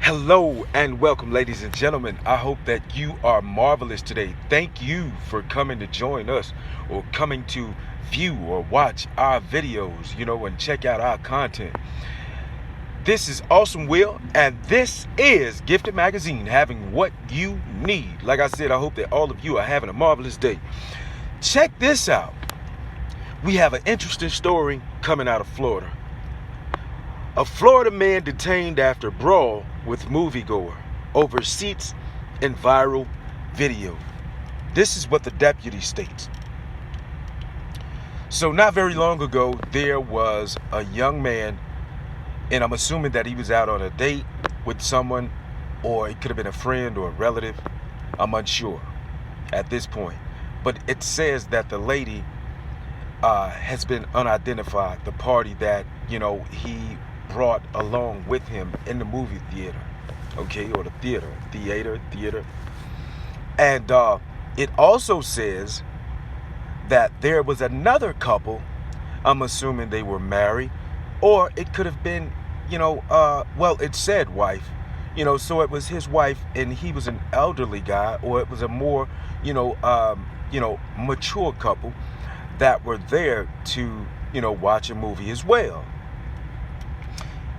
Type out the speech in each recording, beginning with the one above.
Hello and welcome, ladies and gentlemen. I hope that you are marvelous today. Thank you for coming to join us or coming to view or watch our videos, and check out our content. This is AwesomeWill, and this is Gifted Magazine, having what you need. Like I said, I hope that all of you are having a marvelous day. Check this out. We have an interesting story coming out of Florida. A Florida man detained after brawl with moviegoer over seats in viral video. This is what the deputy states. So not very long ago, there was a young man, and I'm assuming that he was out on a date with someone, or it could have been a friend or a relative. I'm unsure at this point. But it says that the lady has been unidentified, the party that, he brought along with him in the movie theater, or the theater. And it also says that there was another couple. I'm assuming they were married, or it could have been, it said wife, so it was his wife, and he was an elderly guy, or it was a more, mature couple that were there to, watch a movie as well.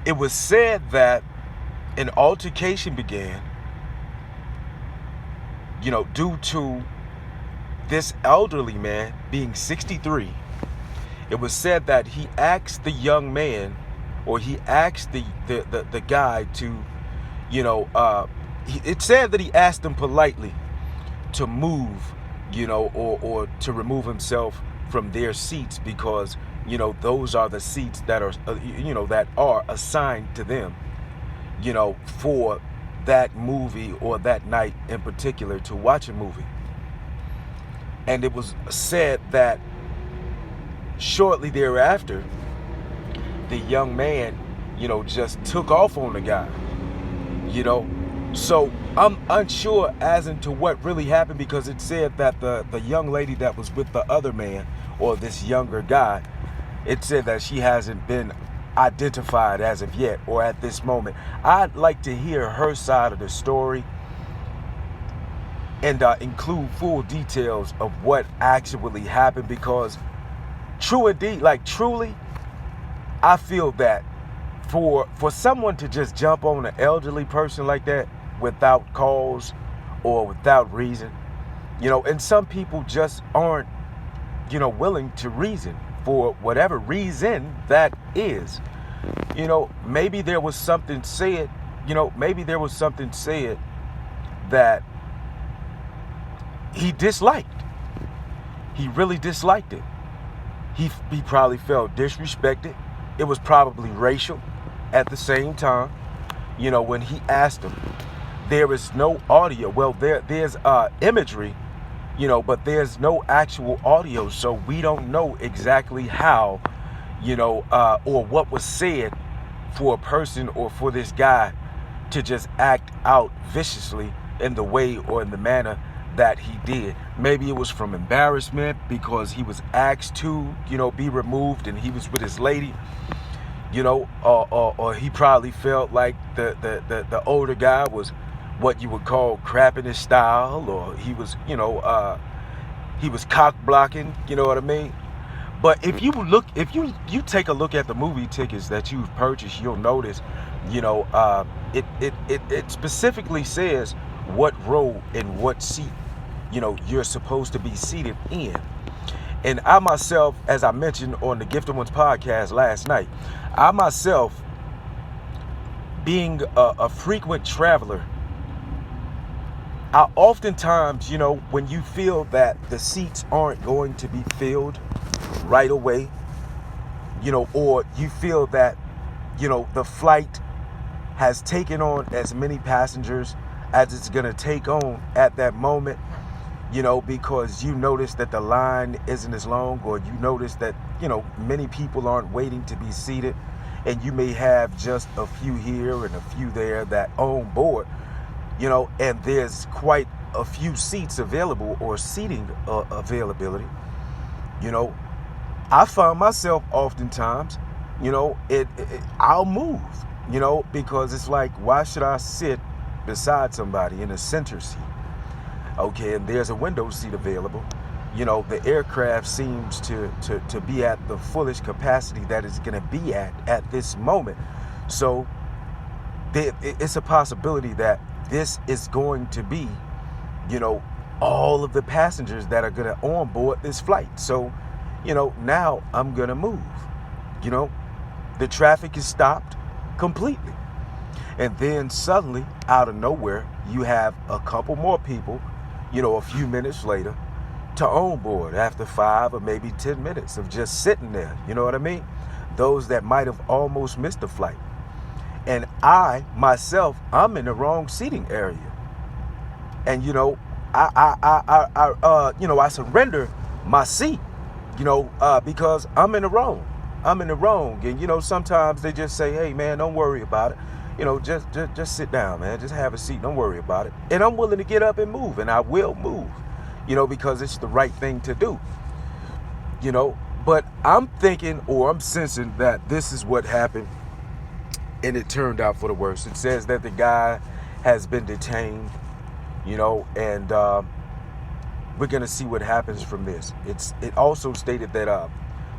It was said that an altercation began, due to this elderly man being 63. It was said that he asked the young man, or he asked the guy to, it said that he asked him politely to move, or to remove himself from their seats, because those are the seats that are that are assigned to them, for that movie or that night in particular to watch a movie. And it was said that shortly thereafter, the young man just took off on the guy. So I'm unsure as into what really happened, because it said that the young lady that was with the other man, or this younger guy, it said that she hasn't been identified as of yet, or at this moment. I'd like to hear her side of the story and include full details of what actually happened, because truly, I feel that for someone to just jump on an elderly person like that without cause or without reason, and some people just aren't, willing to reason for whatever reason that is. Maybe there was something said, that he disliked. He really disliked it. He probably felt disrespected. It was probably racial at the same time. When he asked him, there is no audio. Well, there's imagery, but there's no actual audio, so we don't know exactly how, or what was said for a person or for this guy to just act out viciously in the way or in the manner that he did. Maybe it was from embarrassment because he was asked to, be removed, and he was with his lady, or he probably felt like the older guy was what you would call crap in his style, or he was, he was cock blocking, you know what I mean? But if you take a look at the movie tickets that you've purchased, you'll notice, it specifically says what row and what seat, you're supposed to be seated in. And I myself, as I mentioned on the Gifted Ones podcast last night, I myself, being a frequent traveler, I oftentimes, when you feel that the seats aren't going to be filled right away, or you feel that, the flight has taken on as many passengers as it's going to take on at that moment, because you notice that the line isn't as long, or you notice that, many people aren't waiting to be seated, and you may have just a few here and a few there that on board, and there's quite a few seats available, or seating availability. I find myself oftentimes, I'll move. You know, because it's like, why should I sit beside somebody in a center seat? Okay, and there's a window seat available. You know, the aircraft seems to be at the fullest capacity that it's going to be at this moment. So it's a possibility that this is going to be, you know, all of the passengers that are going to onboard this flight. So, you know, now I'm going to move. You know, the traffic is stopped completely. And then suddenly, out of nowhere, you have a couple more people, you know, a few minutes later, to onboard after 5 or maybe 10 minutes of just sitting there. You know what I mean? Those that might have almost missed the flight. And I, myself, I'm in the wrong seating area. And, you know, I surrender my seat, you know, because I'm in the wrong. I'm in the wrong. And, you know, sometimes they just say, hey, man, don't worry about it. You know, just sit down, man. Just have a seat. Don't worry about it. And I'm willing to get up and move. And I will move, you know, because it's the right thing to do, you know. But I'm thinking, or I'm sensing that this is what happened. And it turned out for the worst. It says that the guy has been detained, you know, and we're going to see what happens from this. It also stated that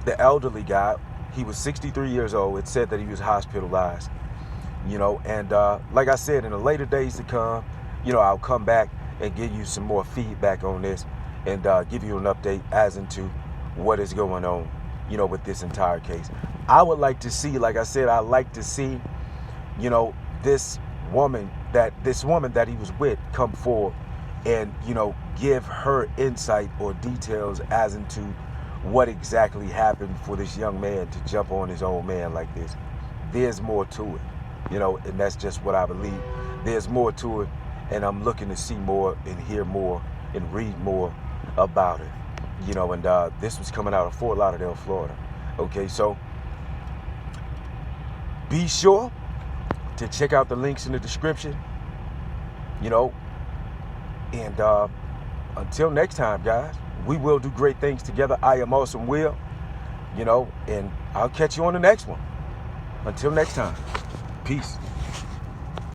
the elderly guy, he was 63 years old. It said that he was hospitalized, you know, and like I said, in the later days to come, you know, I'll come back and give you some more feedback on this and give you an update as into what is going on, you know, with this entire case. I would like to see, like I said, I'd like to see, you know, this woman that he was with come forward and, you know, give her insight or details as into what exactly happened for this young man to jump on his old man like this. There's more to it, you know, and that's just what I believe. There's more to it, and I'm looking to see more and hear more and read more about it, you know, and this was coming out of Fort Lauderdale, Florida. Okay, so be sure to check out the links in the description, you know, and until next time, guys, we will do great things together. I am AwesomeWill, you know, and I'll catch you on the next one. Until next time, peace.